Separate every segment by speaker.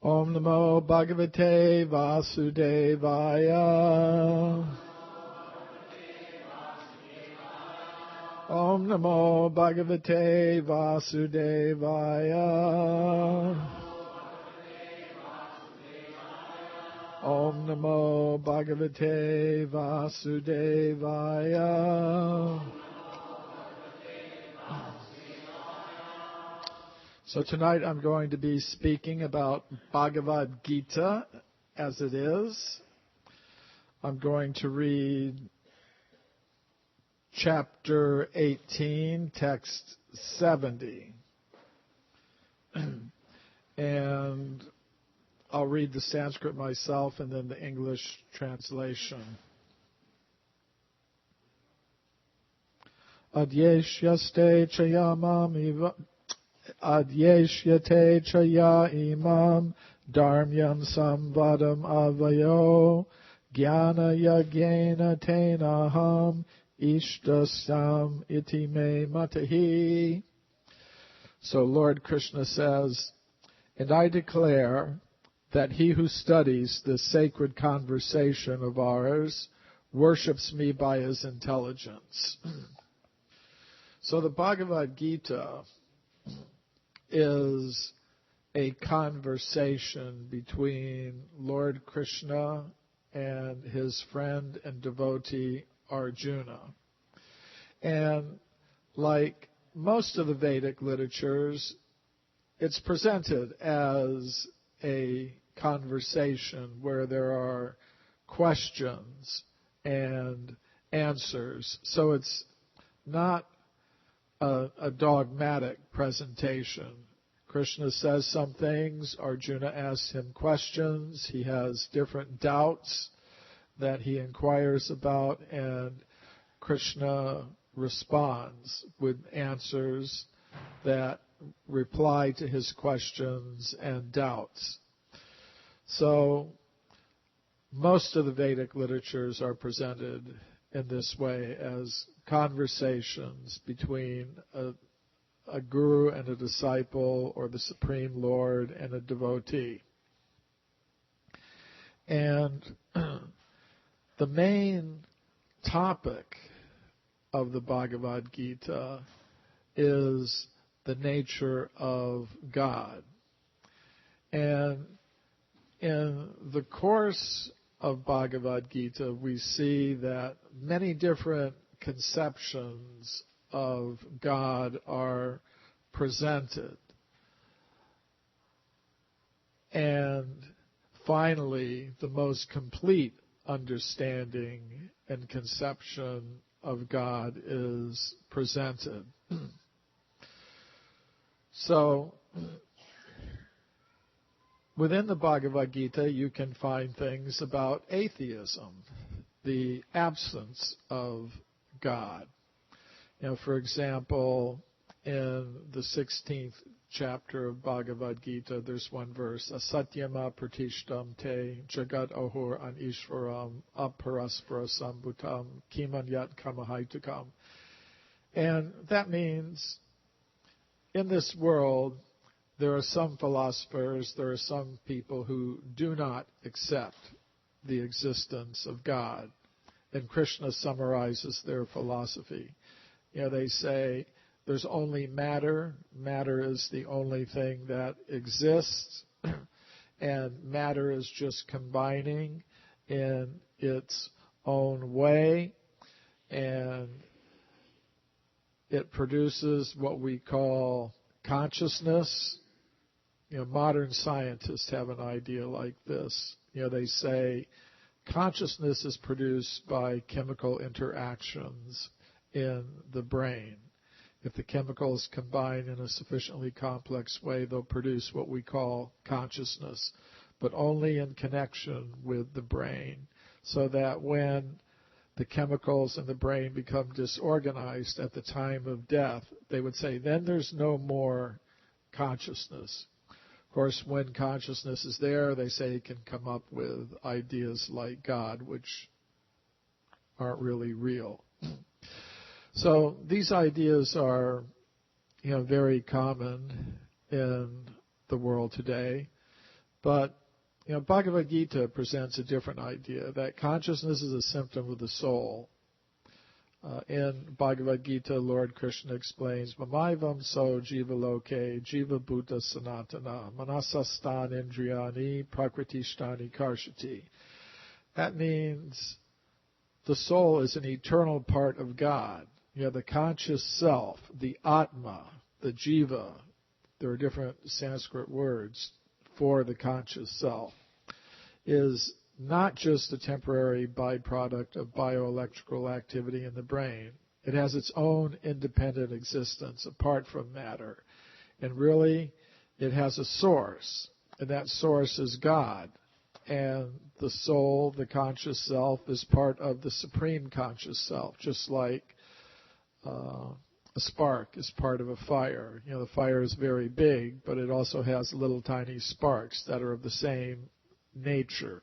Speaker 1: Om Namo Bhagavate Vasudevaya. Om Namo Bhagavate Vasudevaya. Om Namo Bhagavate Vasudevaya. So tonight I'm going to be speaking about Bhagavad Gita as it is. I'm going to read chapter 18, text 70. And I'll read the Sanskrit myself and then the English translation. Adhyeṣyate chaya imaṁ dharmyaṁ saṁvādam āvayoḥ jñāna-yajñena tenāham iṣṭaḥ iti me matiḥ. So Lord Krishna says, and I declare that he who studies this sacred conversation of ours worships me by his intelligence. So the Bhagavad Gita is a conversation between Lord Krishna and his friend and devotee Arjuna. And like most of the Vedic literatures, it's presented as a conversation where there are questions and answers. So it's not a dogmatic presentation. Krishna says some things, Arjuna asks him questions, he has different doubts that he inquires about, and Krishna responds with answers that reply to his questions and doubts. So most of the Vedic literatures are presented in this way as conversations between a guru and a disciple, or the Supreme Lord and a devotee. And the main topic of the Bhagavad Gita is the nature of God. And in the course of Bhagavad Gita, we see that many different conceptions of God are presented. And finally, the most complete understanding and conception of God is presented. So, within the Bhagavad Gita, you can find things about atheism, the absence of God. For example, in the 16th chapter of Bhagavad Gita, there's one verse, asatyama pratishtam te jagat ahur an ishvaram aparaspara sambhutam kimanyat kamahaitukam. And that means in this world, there are some philosophers, there are some people who do not accept the existence of God. And Krishna summarizes their philosophy. They say there's only matter. Matter is the only thing that exists. And matter is just combining in its own way. And it produces what we call consciousness. Modern scientists have an idea like this. They say consciousness is produced by chemical interactions in the brain. If the chemicals combine in a sufficiently complex way, they'll produce what we call consciousness, but only in connection with the brain, so that when the chemicals in the brain become disorganized at the time of death, they would say, then there's no more consciousness. Of course, when consciousness is there, they say it can come up with ideas like God, which aren't really real. So these ideas are, very common in the world today. But Bhagavad Gita presents a different idea, that consciousness is a symptom of the soul. In Bhagavad Gita, Lord Krishna explains, Mamaivam so jiva loke, jiva bhuta sanatana, manasastan indriyani, prakritishtani karshati. That means the soul is an eternal part of God. The conscious self, the atma, the jiva. There are different Sanskrit words for the conscious self, is not just a temporary byproduct of bioelectrical activity in the brain. It has its own independent existence apart from matter. And really, it has a source, and that source is God. And the soul, the conscious self, is part of the supreme conscious self, just like a spark is part of a fire. The fire is very big, but it also has little tiny sparks that are of the same nature.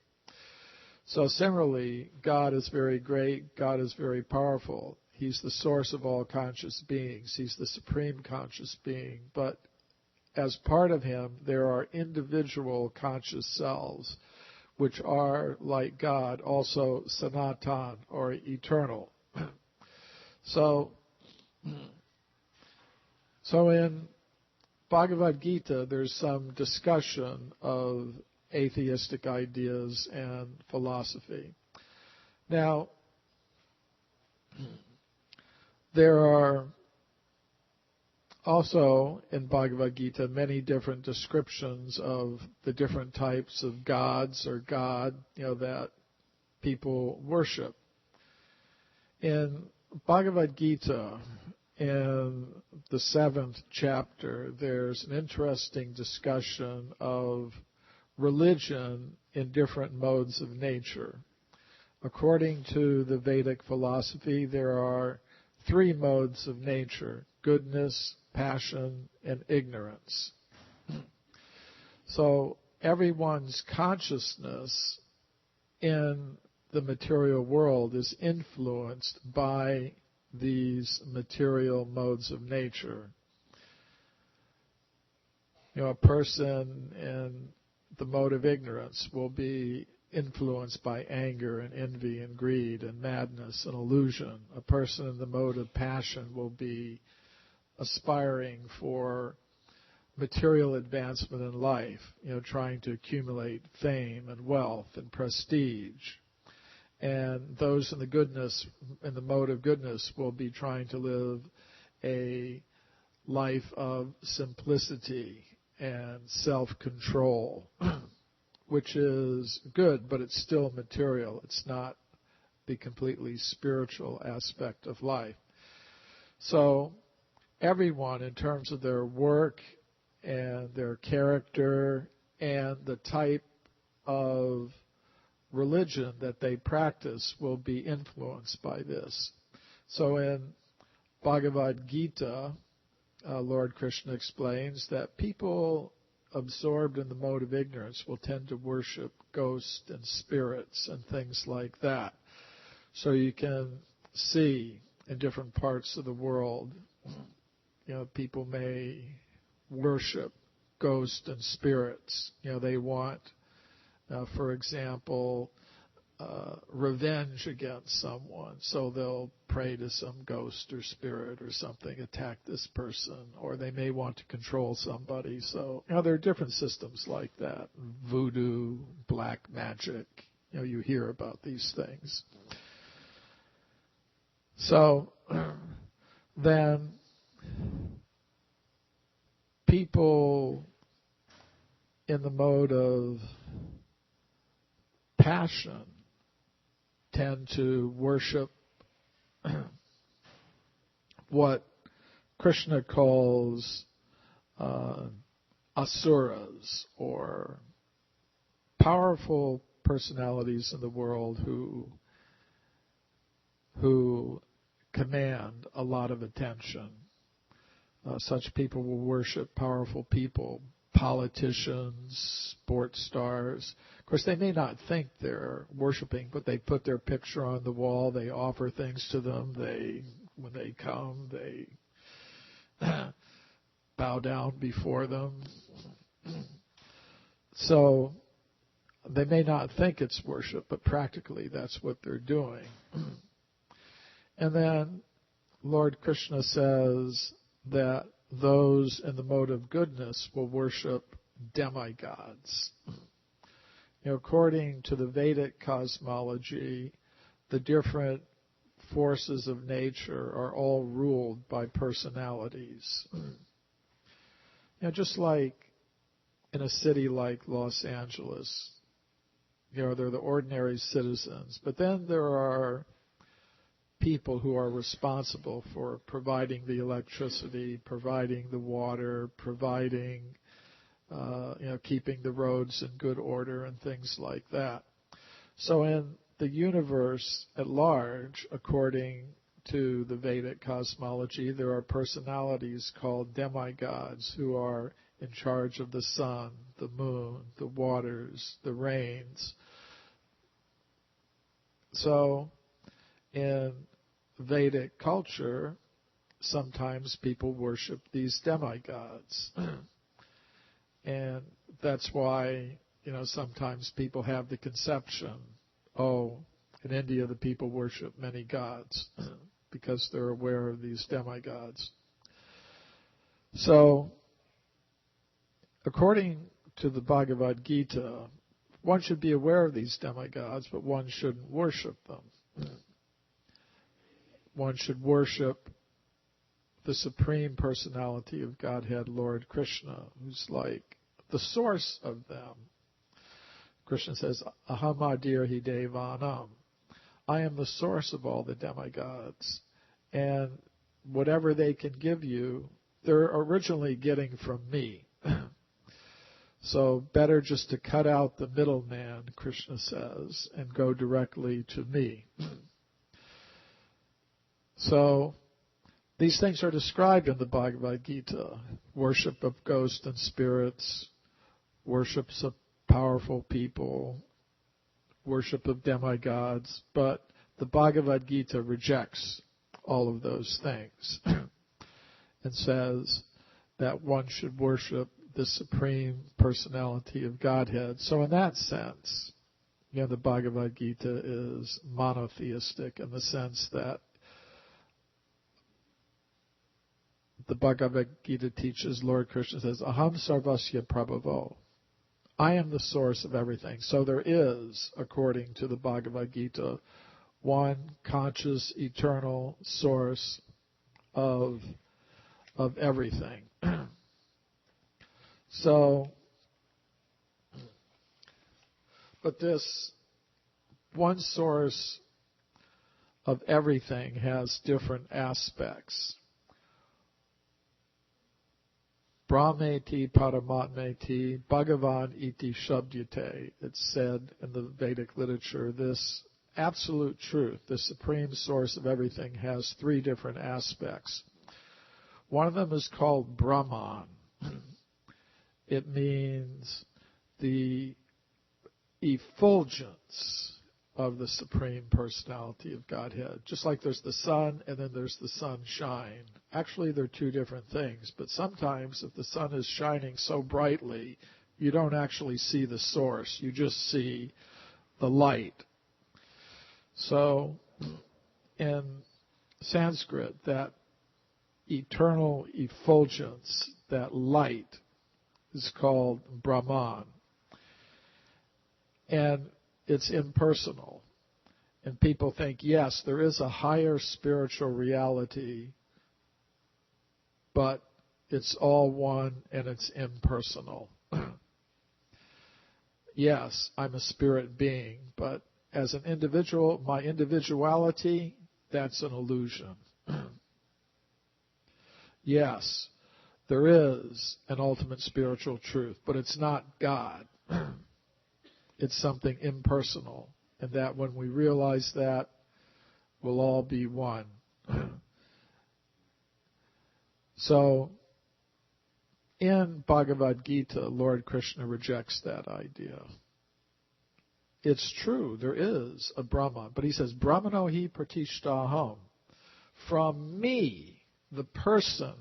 Speaker 1: So similarly, God is very great, God is very powerful. He's the source of all conscious beings. He's the supreme conscious being. But as part of him, there are individual conscious selves, which are, like God, also sanatan, or eternal. So in Bhagavad Gita, there's some discussion of atheistic ideas and philosophy. Now, there are also in Bhagavad Gita many different descriptions of the different types of gods or God, that people worship. In Bhagavad Gita, in the 7th chapter, there's an interesting discussion of religion in different modes of nature. According to the Vedic philosophy, there are 3 modes of nature: goodness, passion, and ignorance. So everyone's consciousness in the material world is influenced by these material modes of nature. A person in the mode of ignorance will be influenced by anger and envy and greed and madness and illusion. A person in the mode of passion will be aspiring for material advancement in life, trying to accumulate fame and wealth and prestige. And those in the mode of goodness will be trying to live a life of simplicity and self-control, which is good, but it's still material. It's not the completely spiritual aspect of life. So everyone, in terms of their work and their character and the type of religion that they practice, will be influenced by this. So in Bhagavad Gita, Lord Krishna explains that people absorbed in the mode of ignorance will tend to worship ghosts and spirits and things like that. So you can see in different parts of the world, people may worship ghosts and spirits. They want, for example, revenge against someone. So they'll pray to some ghost or spirit or something, attack this person, or they may want to control somebody. So, there are different systems like that. Voodoo, black magic, you hear about these things. So, then people in the mode of passion tend to worship what Krishna calls asuras, or powerful personalities in the world who command a lot of attention. Such people will worship powerful people, politicians, sports stars. Of course, they may not think they're worshiping, but they put their picture on the wall. They offer things to them. When they come, they bow down before them. So they may not think it's worship, but practically that's what they're doing. And then Lord Krishna says that those in the mode of goodness will worship demigods. According to the Vedic cosmology, the different forces of nature are all ruled by personalities. Just like in a city like Los Angeles, they're the ordinary citizens, but then there are people who are responsible for providing the electricity, providing the water, providing, keeping the roads in good order and things like that. So in the universe at large, according to the Vedic cosmology, there are personalities called demigods who are in charge of the sun, the moon, the waters, the rains. So in Vedic culture, sometimes people worship these demigods. And that's why, sometimes people have the conception, in India the people worship many gods because they're aware of these demigods. So, according to the Bhagavad Gita, one should be aware of these demigods, but one shouldn't worship them. One should worship the Supreme Personality of Godhead, Lord Krishna, who's like the source of them. Krishna says, Aham adhyeṣyate devanam. I am the source of all the demigods. And whatever they can give you, they're originally getting from me. So better just to cut out the middleman, Krishna says, and go directly to me. So these things are described in the Bhagavad Gita. Worship of ghosts and spirits, worships of powerful people, worship of demigods, but the Bhagavad Gita rejects all of those things and says that one should worship the Supreme Personality of Godhead. So in that sense, the Bhagavad Gita is monotheistic in the sense that the Bhagavad Gita teaches, Lord Krishna says, Aham sarvasya prabhavo. I am the source of everything. So there is, according to the Bhagavad Gita, one conscious, eternal source of everything. So, but this one source of everything has different aspects. Brahmeti paramatmeti bhagavan iti shabdyate. It's said in the Vedic literature, this absolute truth, the supreme source of everything, has three different aspects. One of them is called Brahman. It means the effulgence of the Supreme Personality of Godhead. Just like there's the sun and then there's the sunshine. Actually, they're two different things, but sometimes if the sun is shining so brightly, you don't actually see the source. You just see the light. So, in Sanskrit, that eternal effulgence, that light, is called Brahman. And it's impersonal. And people think, yes, there is a higher spiritual reality, but it's all one and it's impersonal. Yes, I'm a spirit being, but as an individual, my individuality, that's an illusion. Yes, there is an ultimate spiritual truth, but it's not God. It's something impersonal, and that when we realize that, we'll all be one. So, in Bhagavad Gita, Lord Krishna rejects that idea. It's true, there is a Brahman, but he says, Brahmano hi pratishtaham. From me, the person,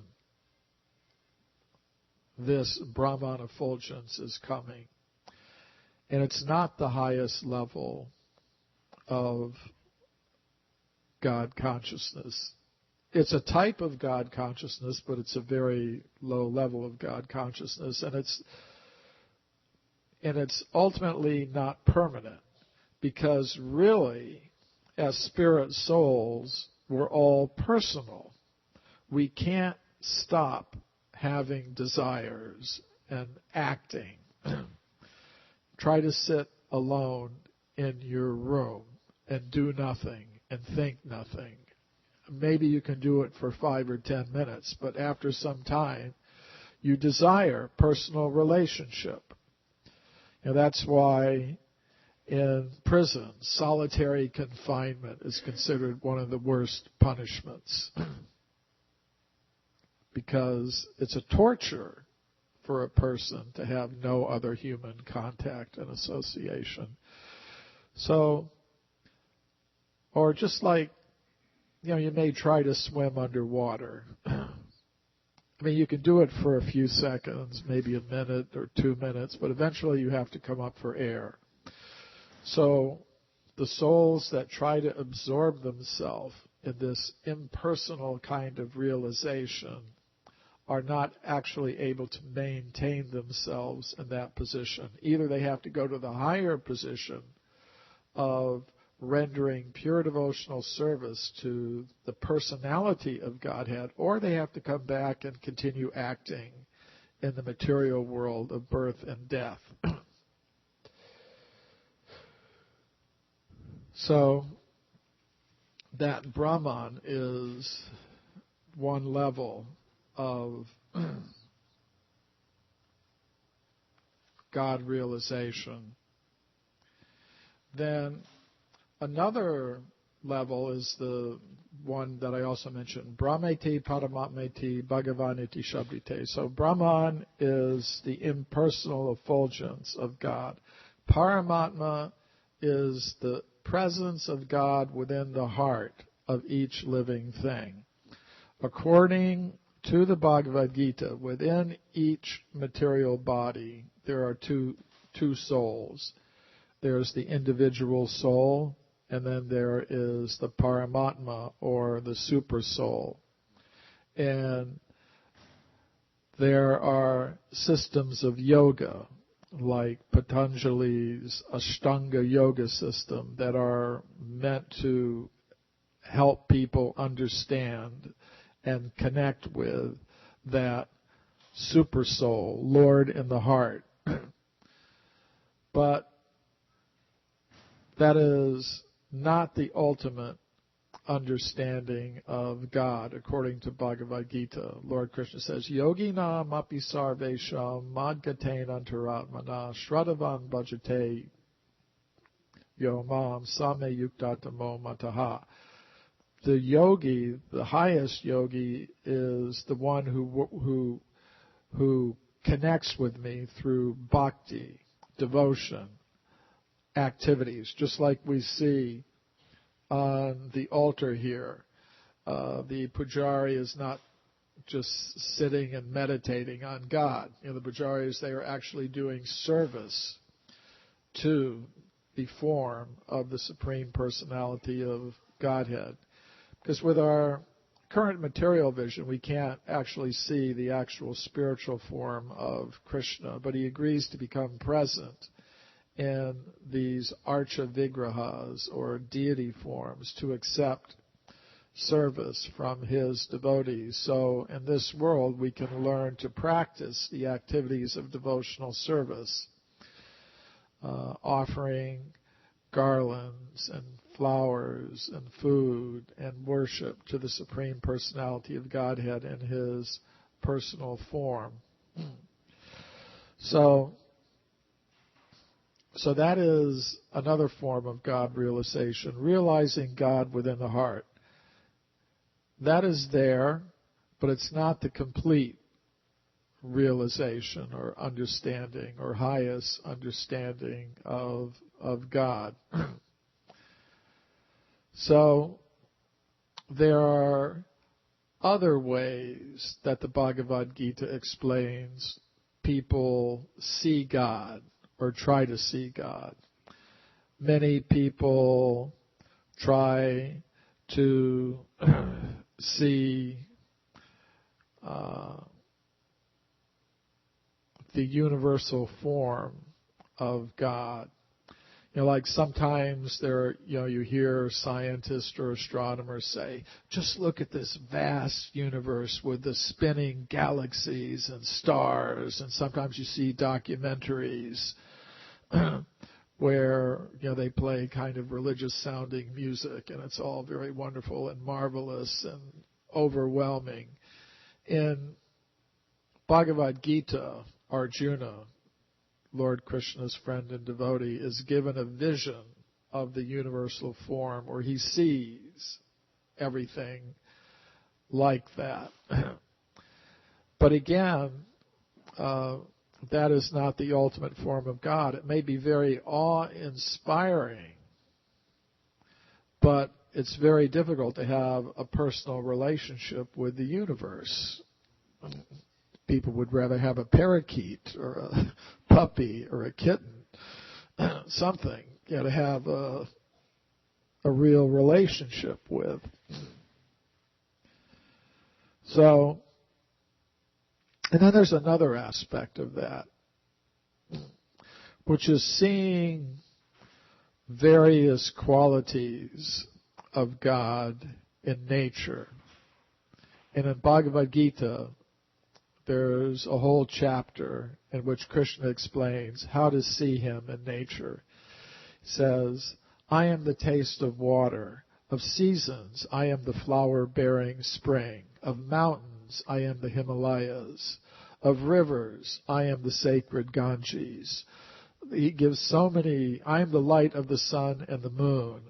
Speaker 1: this Brahman effulgence is coming. And it's not the highest level of God consciousness. It's a type of God consciousness, but it's a very low level of God consciousness, and it's ultimately not permanent, because really, as spirit souls, we're all personal. We can't stop having desires and acting. Try to sit alone in your room and do nothing and think nothing. Maybe you can do it for 5 or 10 minutes, but after some time, you desire personal relationship. And that's why in prison, solitary confinement is considered one of the worst punishments, because it's a torture for a person to have no other human contact and association. So, or just like, you may try to swim underwater. I mean, you can do it for a few seconds, maybe a minute or 2 minutes, but eventually you have to come up for air. So the souls that try to absorb themselves in this impersonal kind of realization are not actually able to maintain themselves in that position. Either they have to go to the higher position of rendering pure devotional service to the personality of Godhead, or they have to come back and continue acting in the material world of birth and death. So that Brahman is one level of God realization. Then another level is the one that I also mentioned, Brahmeti Paramatmeti Bhagavaniti Shabdite. So Brahman is the impersonal effulgence of God. Paramatma is the presence of God within the heart of each living thing. According to the Bhagavad Gita, within each material body, there are two souls. There's the individual soul, and then there is the Paramatma, or the super soul. And there are systems of yoga, like Patanjali's Ashtanga yoga system, that are meant to help people understand and connect with that super soul, Lord in the heart. But that is not the ultimate understanding of God, according to Bhagavad Gita. Lord Krishna says, Yoginam api sarvesham madgaten antaratmana shraddhavan bhajate yomam same yuktatamo mataha. The yogi, the highest yogi, is the one who connects with me through bhakti, devotion, activities, just like we see on the altar here. The pujari is not just sitting and meditating on God. The pujaris, they are actually doing service to the form of the Supreme Personality of Godhead. Because with our current material vision, we can't actually see the actual spiritual form of Krishna, but he agrees to become present in these archa vigrahas, or deity forms, to accept service from his devotees. So in this world, we can learn to practice the activities of devotional service, offering garlands and flowers and food and worship to the Supreme Personality of Godhead in his personal form. So that is another form of God realization, realizing God within the heart. That is there, but it's not the complete realization or understanding or highest understanding of God. So there are other ways that the Bhagavad Gita explains people see God or try to see God. Many people try to see the universal form of God. Like sometimes you hear scientists or astronomers say, just look at this vast universe with the spinning galaxies and stars. And sometimes you see documentaries where, they play kind of religious sounding music, and it's all very wonderful and marvelous and overwhelming. In Bhagavad Gita, Arjuna, Lord Krishna's friend and devotee, is given a vision of the universal form where he sees everything like that. But again, that is not the ultimate form of God. It may be very awe-inspiring, but it's very difficult to have a personal relationship with the universe. People would rather have a parakeet or a puppy or a kitten, something, to have a real relationship with. So, and then there's another aspect of that, which is seeing various qualities of God in nature. And in Bhagavad Gita, there's a whole chapter in which Krishna explains how to see him in nature. He says, I am the taste of water, of seasons I am the flower-bearing spring, of mountains I am the Himalayas, of rivers I am the sacred Ganges. He gives so many, I am the light of the sun and the moon.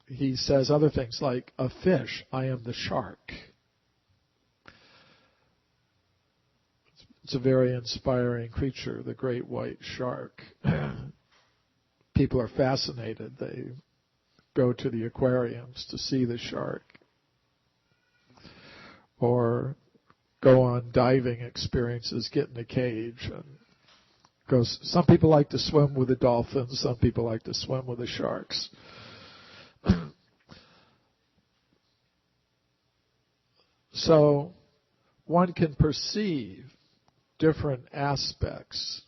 Speaker 1: He says other things like, a fish I am the shark. It's a very inspiring creature, the great white shark. People are fascinated. They go to the aquariums to see the shark, or go on diving experiences, get in a cage. And goes. Some people like to swim with the dolphins. Some people like to swim with the sharks. So one can perceive different aspects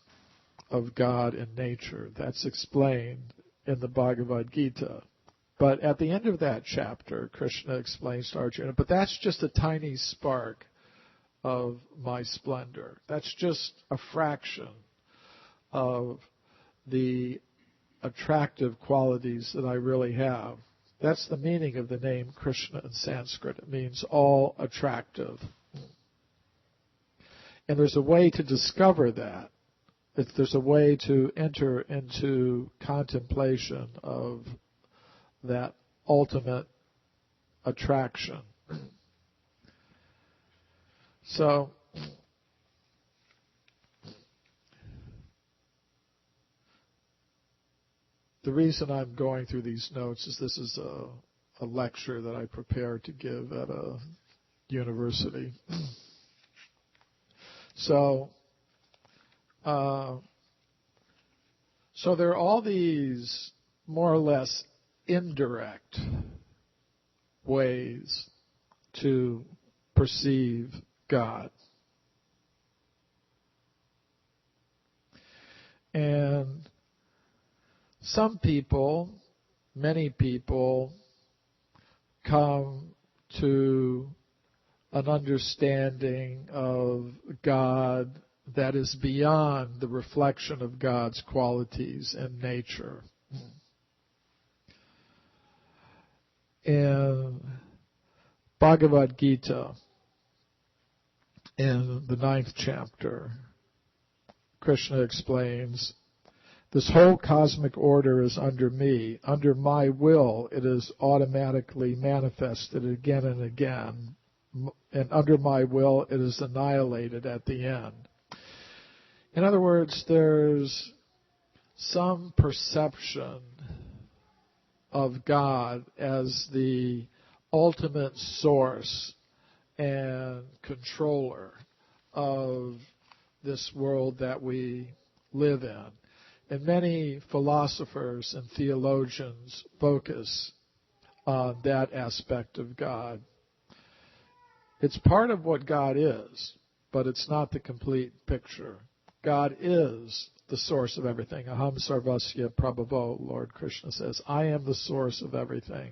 Speaker 1: of God in nature. That's explained in the Bhagavad Gita. But at the end of that chapter, Krishna explains to Arjuna, but that's just a tiny spark of my splendor. That's just a fraction of the attractive qualities that I really have. That's the meaning of the name Krishna in Sanskrit. It means all attractive. And there's a way to discover that. There's a way to enter into contemplation of that ultimate attraction. So, the reason I'm going through these notes is this is a lecture that I prepared to give at a university. So there are all these more or less indirect ways to perceive God. And some people, many people, come to an understanding of God that is beyond the reflection of God's qualities in nature. In Bhagavad Gita, in the 9th chapter, Krishna explains, this whole cosmic order is under me. Under my will, it is automatically manifested again and again. And under my will, it is annihilated at the end. In other words, there's some perception of God as the ultimate source and controller of this world that we live in. And many philosophers and theologians focus on that aspect of God. It's part of what God is, but it's not the complete picture. God is the source of everything. Aham sarvasya prabhavo, Lord Krishna says, I am the source of everything.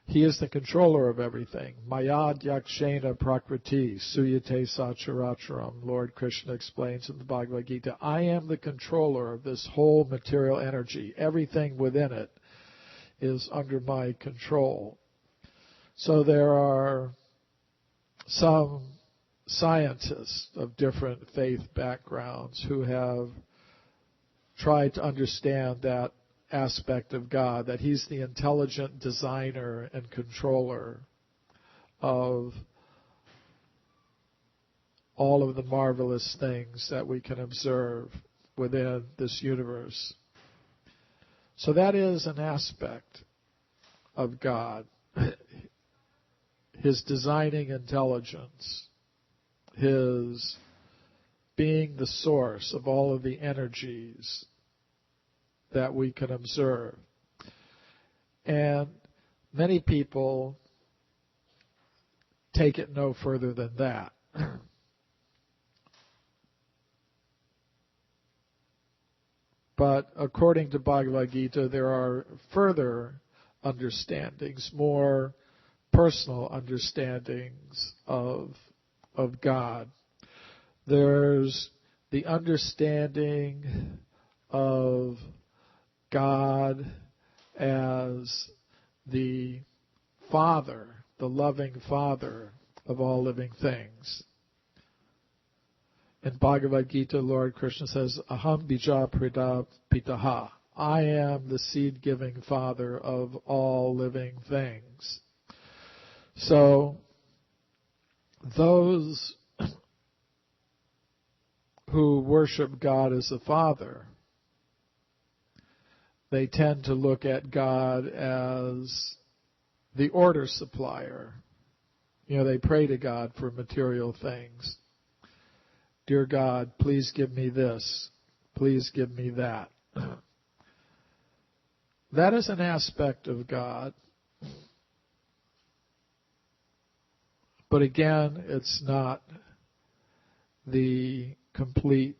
Speaker 1: He is the controller of everything. Maya adhyeṣyate prakriti suyate sacharacharam, Lord Krishna explains in the Bhagavad Gita. I am the controller of this whole material energy. Everything within it is under my control. So there are some scientists of different faith backgrounds who have tried to understand that aspect of God, that He's the intelligent designer and controller of all of the marvelous things that we can observe within this universe. So that is an aspect of God, His designing intelligence, His being the source of all of the energies that we can observe. And many people take it no further than that. But according to Bhagavad Gita, there are further understandings, more personal understandings of God. There's the understanding of God as the Father, the loving Father of all living things. In Bhagavad Gita, Lord Krishna says, Aham bija prida pitaha. I am the seed-giving Father of all living things. So, those who worship God as a Father, they tend to look at God as the order supplier. They pray to God for material things. Dear God, please give me this. Please give me that. That is an aspect of God. But again, it's not the complete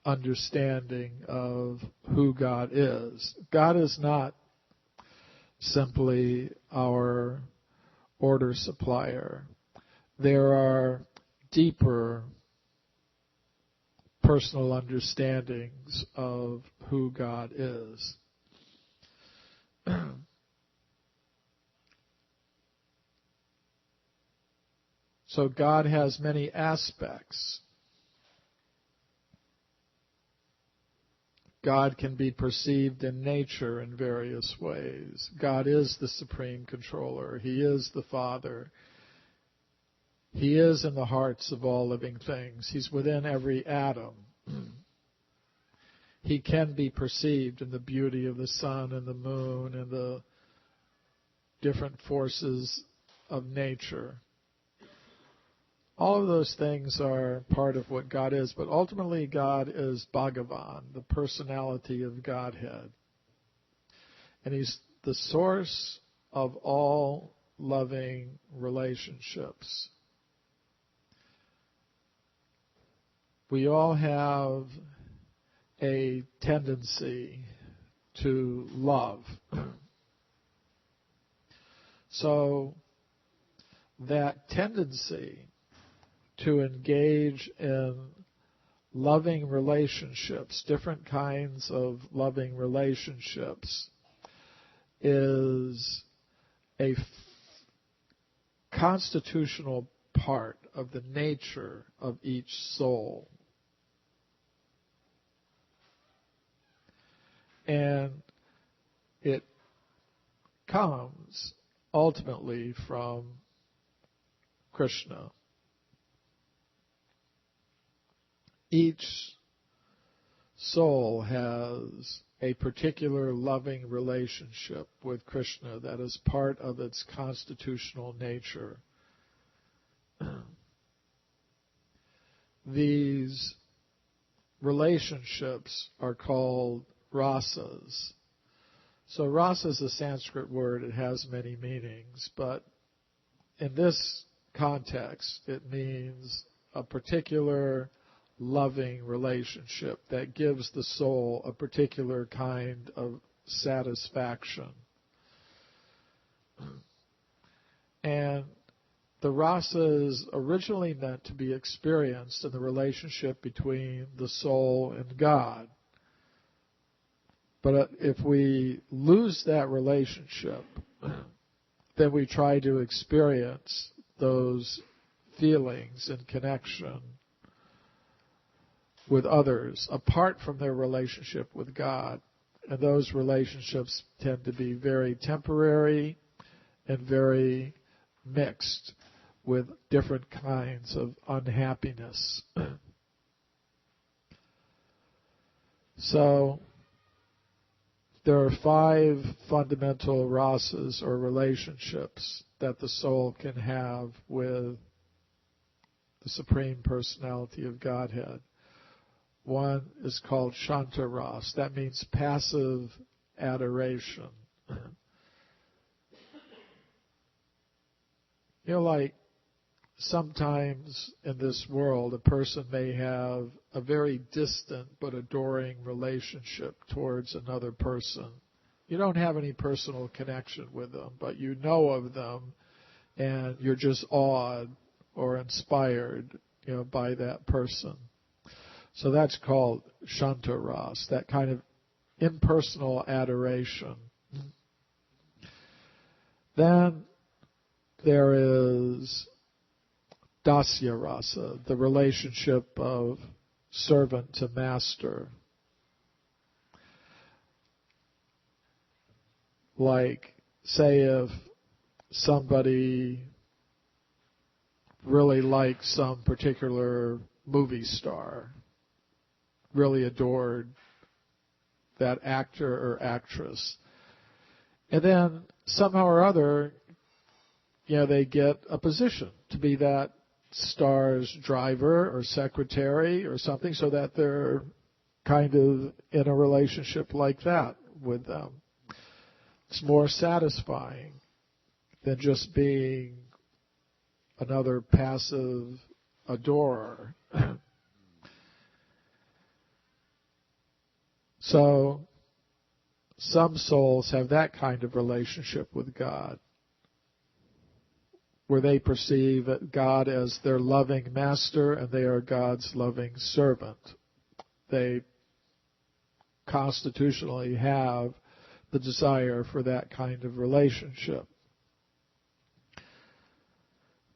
Speaker 1: understanding of who God is. God is not simply our order supplier. There are deeper personal understandings of who God is. So God has many aspects. God can be perceived in nature in various ways. God is the supreme controller. He is the Father. He is in the hearts of all living things. He's within every atom. He can be perceived in the beauty of the sun and the moon and the different forces of nature. All of those things are part of what God is, but ultimately God is Bhagavan, the personality of Godhead. And He's the source of all loving relationships. We all have a tendency to love. So that tendency to engage in loving relationships, different kinds of loving relationships, is a constitutional part of the nature of each soul. And it comes ultimately from Krishna. Each soul has a particular loving relationship with Krishna that is part of its constitutional nature. These relationships are called rasas. So rasa is a Sanskrit word. It has many meanings, but in this context, it means a particular loving relationship that gives the soul a particular kind of satisfaction. And the rasa is originally meant to be experienced in the relationship between the soul and God. But if we lose that relationship, then we try to experience those feelings in connection with others apart from their relationship with God. And those relationships tend to be very temporary and very mixed with different kinds of unhappiness. So there are 5 fundamental rasas or relationships that the soul can have with the Supreme Personality of Godhead. One is called Shanta Ras. That means passive adoration. Like sometimes in this world, a person may have a very distant but adoring relationship towards another person. You don't have any personal connection with them, but you know of them, and you're just awed or inspired, by that person. So that's called Shanta Ras, that kind of impersonal adoration. Then there is Dasya Rasa, the relationship of servant to master. Like, say if somebody really likes some particular movie star, really adored that actor or actress, and then somehow or other, they get a position to be that star's driver or secretary or something, so that they're kind of in a relationship like that with them. It's more satisfying than just being another passive adorer. So some souls have that kind of relationship with God, where they perceive God as their loving master and they are God's loving servant. They constitutionally have the desire for that kind of relationship.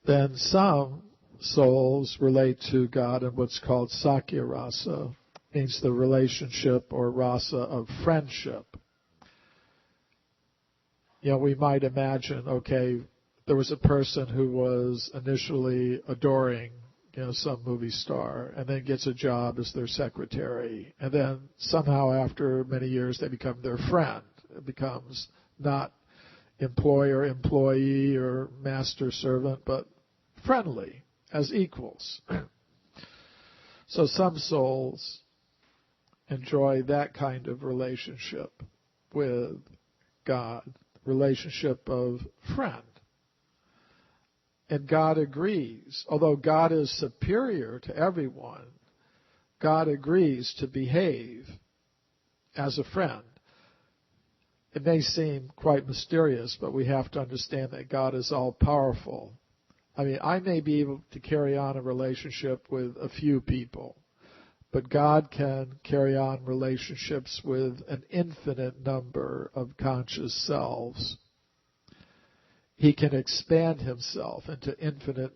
Speaker 1: Then some souls relate to God in what's called Sakya Rasa, means the relationship or rasa of friendship. We might imagine, there was a person who was initially adoring, some movie star, and then gets a job as their secretary, and then somehow after many years they become their friend. It becomes not employer, employee, or master servant, but friendly, as equals. So some souls enjoy that kind of relationship with God, relationship of friend. And God agrees. Although God is superior to everyone, God agrees to behave as a friend. It may seem quite mysterious, but we have to understand that God is all-powerful. I may be able to carry on a relationship with a few people, but God can carry on relationships with an infinite number of conscious selves. He can expand himself into infinite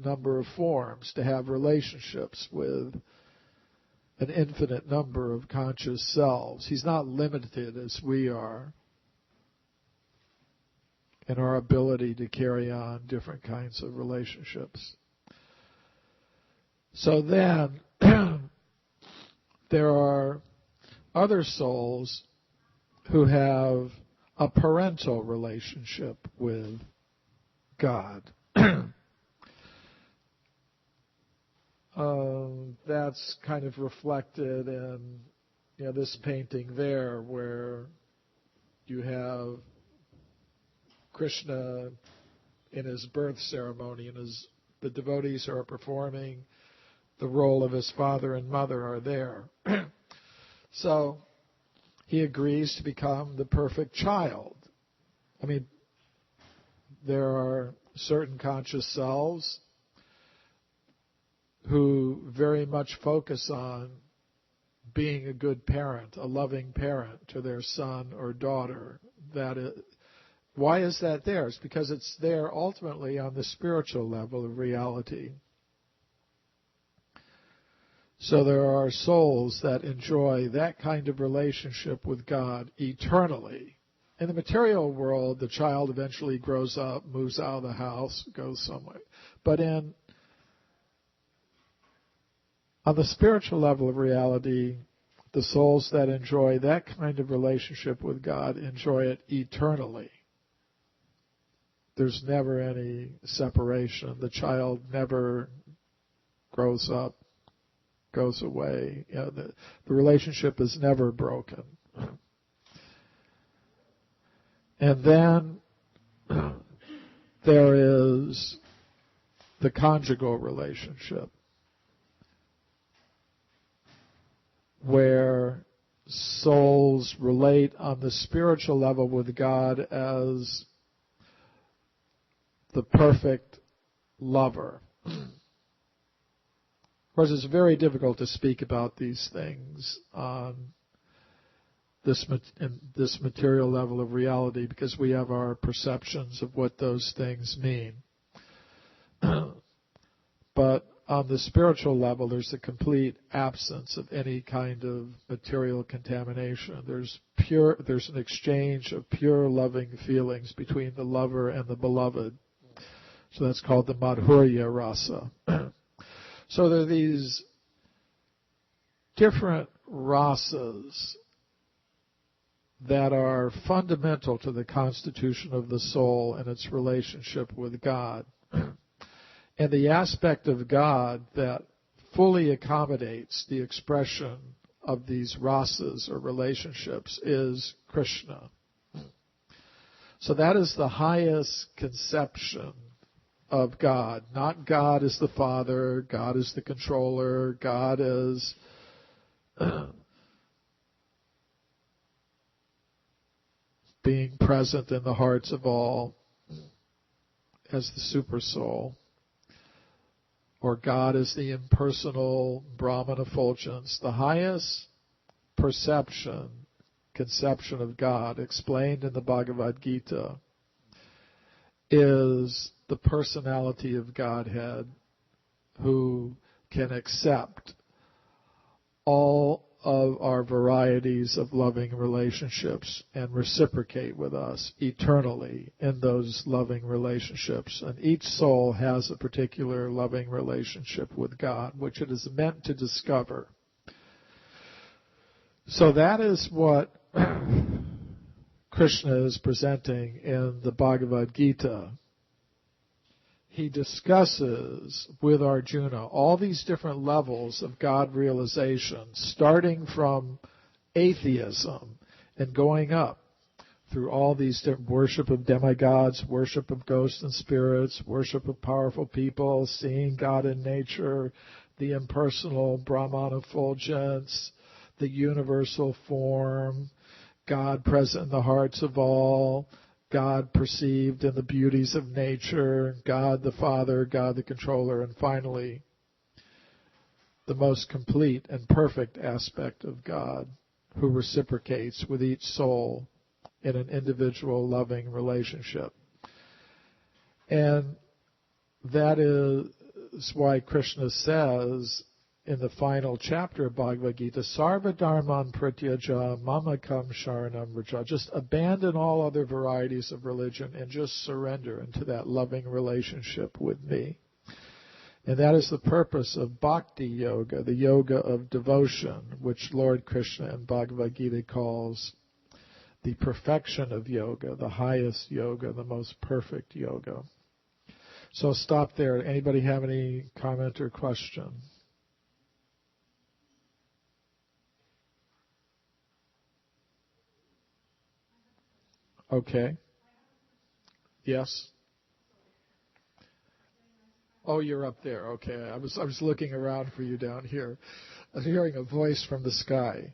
Speaker 1: number of forms to have relationships with an infinite number of conscious selves. He's not limited as we are in our ability to carry on different kinds of relationships. So then, there are other souls who have a parental relationship with God. that's kind of reflected in this painting there, where you have Krishna in his birth ceremony, and the devotees who are performing the role of his father and mother are there. So he agrees to become the perfect child. I mean, there are certain conscious selves who very much focus on being a good parent, a loving parent to their son or daughter. Why is that there? It's because it's there ultimately on the spiritual level of reality. So there are souls that enjoy that kind of relationship with God eternally. In the material world, the child eventually grows up, moves out of the house, goes somewhere. But on the spiritual level of reality, the souls that enjoy that kind of relationship with God enjoy it eternally. There's never any separation. The child never grows up, goes away. The relationship is never broken. And then there is the conjugal relationship, where souls relate on the spiritual level with God as the perfect lover. Of course, it's very difficult to speak about these things on this material level of reality, because we have our perceptions of what those things mean. But on the spiritual level, there's a complete absence of any kind of material contamination. There's an exchange of pure loving feelings between the lover and the beloved. So that's called the madhurya rasa. So there are these different rasas that are fundamental to the constitution of the soul and its relationship with God. And the aspect of God that fully accommodates the expression of these rasas or relationships is Krishna. So that is the highest conception of God. Not God as the Father, God as the controller, God as being present in the hearts of all as the super soul, or God as the impersonal Brahman effulgence. The highest conception of God explained in the Bhagavad Gita is the personality of Godhead, who can accept all of our varieties of loving relationships and reciprocate with us eternally in those loving relationships. And each soul has a particular loving relationship with God, which it is meant to discover. So that is what Krishna is presenting in the Bhagavad Gita. He discusses with Arjuna all these different levels of God realization, starting from atheism and going up through all these different worship of demigods, worship of ghosts and spirits, worship of powerful people, seeing God in nature, the impersonal Brahman effulgence, the universal form, God present in the hearts of all, God perceived in the beauties of nature, God the Father, God the Controller, and finally, the most complete and perfect aspect of God, who reciprocates with each soul in an individual loving relationship. And that is why Krishna says in the final chapter of Bhagavad Gita, Sarva dharman pratyaja mamakam sharanam vraja. Just abandon all other varieties of religion and just surrender into that loving relationship with me. And that is the purpose of bhakti yoga, the yoga of devotion, which Lord Krishna in Bhagavad Gita calls the perfection of yoga, the highest yoga, the most perfect yoga. So stop there. Anybody have any comment or question? Okay. Yes. Oh, you're up there. Okay. I was looking around for you down here. I'm hearing a voice from the sky.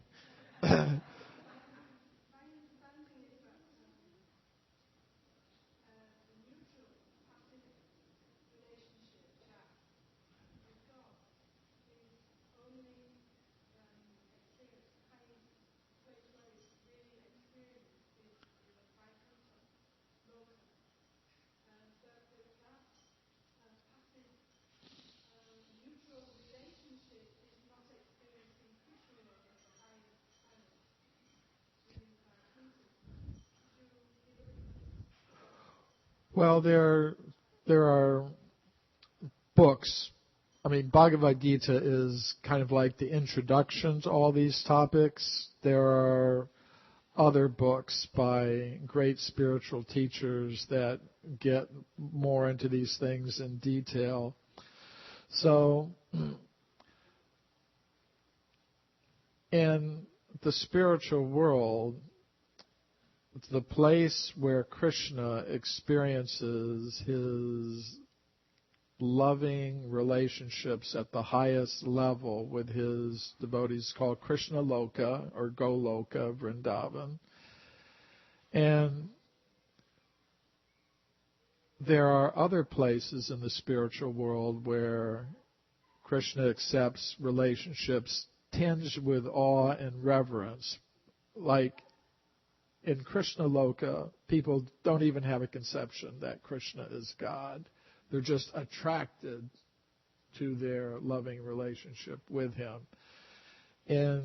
Speaker 1: Well, there are books. I mean, Bhagavad-gītā is kind of like the introduction to all these topics. There are other books by great spiritual teachers that get more into these things in detail. So, in the spiritual world, the place where Krishna experiences his loving relationships at the highest level with his devotees called Krishna Loka or Goloka, Vrindavan. And there are other places in the spiritual world where Krishna accepts relationships tinged with awe and reverence. Like in Krishna Loka, people don't even have a conception that Krishna is God. They're just attracted to their loving relationship with him. In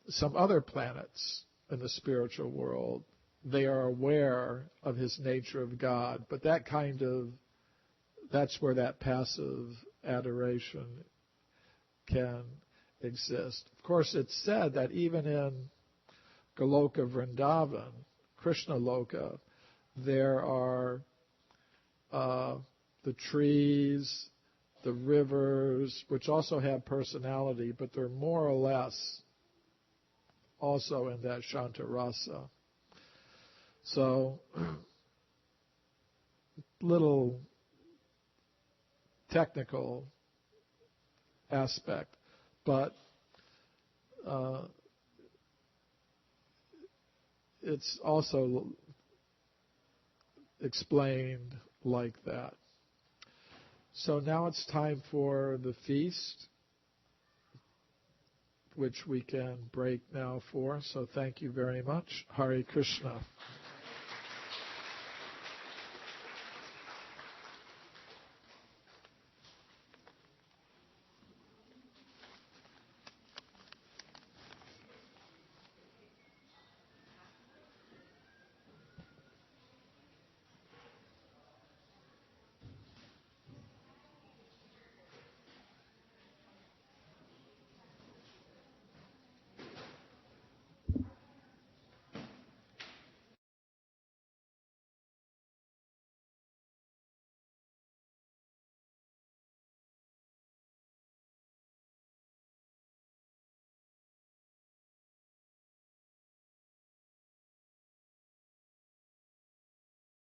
Speaker 1: some other planets in the spiritual world, they are aware of his nature of God, but that's where that passive adoration can exist. Of course, it's said that even in Goloka Vrindavan, Krishna Loka, there are the trees, the rivers, which also have personality, but they're more or less also in that Shanta Rasa. So, little technical aspect, but it's also explained like that. So now it's time for the feast, which we can break now for. So thank you very much. Hare Krishna.